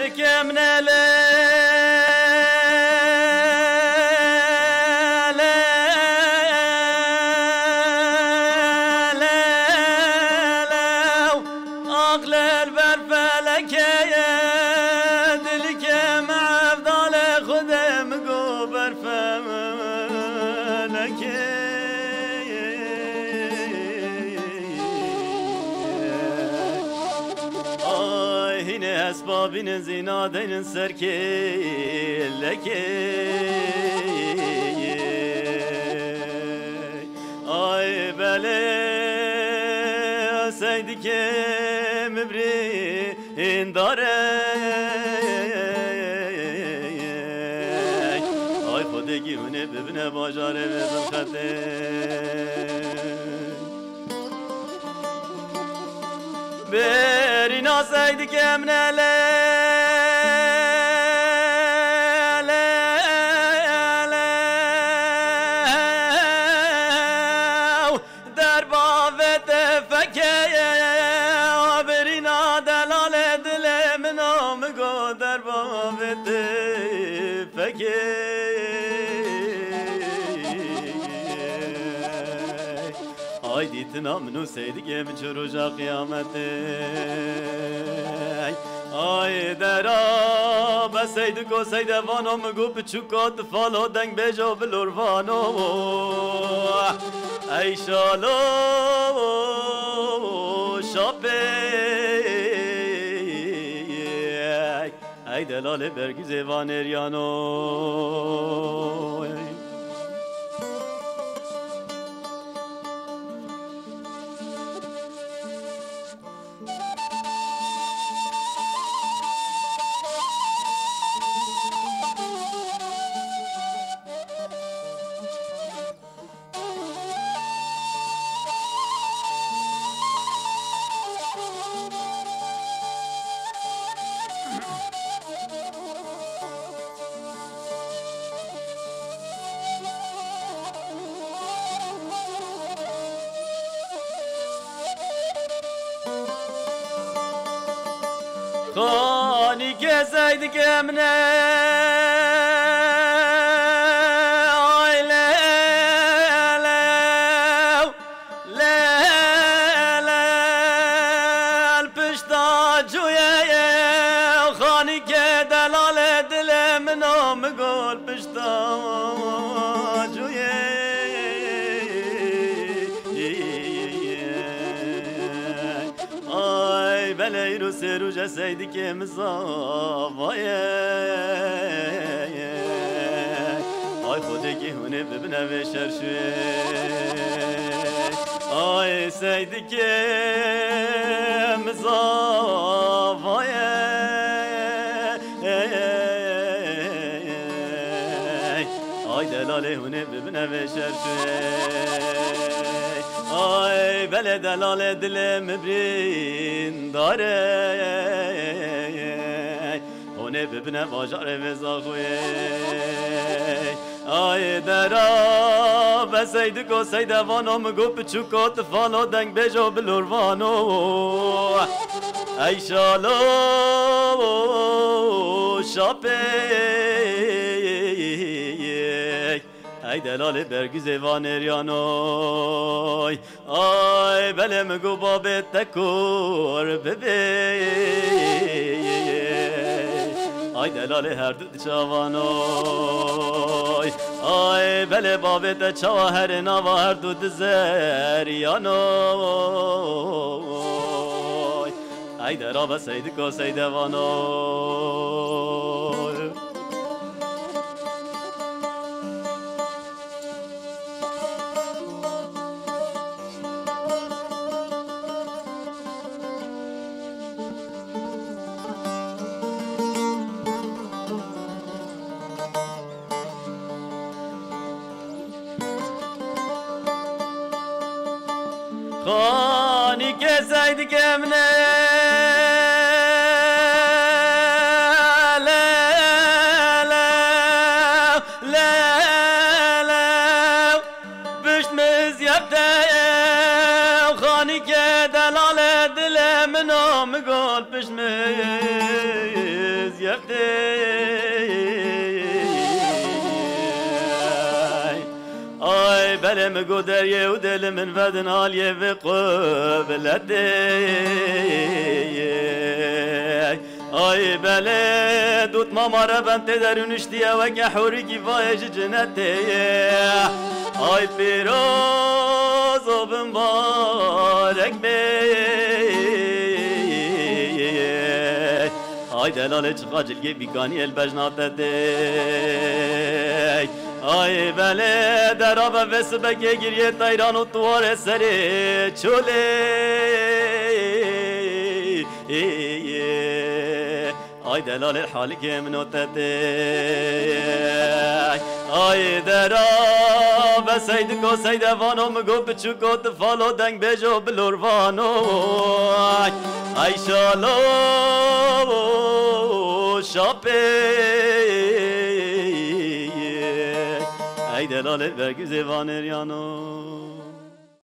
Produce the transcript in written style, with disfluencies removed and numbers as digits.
سيدك من اسبابین زینادین سرکلکی ay bele seydi ke mibri indare ay خودگی هونه ببینه باجاره بزن خطه بری ناسیدی که منله ay ditna mnu seydige mi çoruca kıyamete ay dera beseydik o seyde vano mu gu piçukat falo deng bejo bilur vano ay şalo şape ay delale bergüze van eryano خانی gezeydik emne aile lel pişta cuye khani ke delale dile minam gol pişta cuye Beleyru seruce seydik emzavaye ay خودگی هونه ببینه و شرشوه ay seydik emzavaye ay delale hune bebine ve şerşuye ay bele delale dile mibrin dare hune bebine bajare ve zahuye ay dera beseydik o seyde vano mu gu piçukot falo deng bejo bilur vano ay şalo şape ay delale bergüze van eryanoy ay bele mi gu babet tekor bebe ay delale her dut çavanoy ay bele babet çava her nava her dut zeryanoy ay dera beseydik o seyde vanoy خانی gezeydik emne büşmüz yaptı khani ke delale dile min نام گل پشمیز یفته آی بله مگو دریه و دل من ودن آلیه و قبلته آی بله دوت مامارا بنت درونشتیه و که حوری کی وایج جنته آی پیروز و بمبارک بی آی دلال چقا جلگه بیگانی البجناته آی بله در آب وسبکه گریه تایران و توار سری چوله آی دلال حالی که منو تده آی در آب سید کو سید وانو مگو بچو کو تفالو دنگ بجو بلوروانو آی شالو شاپه ای دلال برگز وانریانو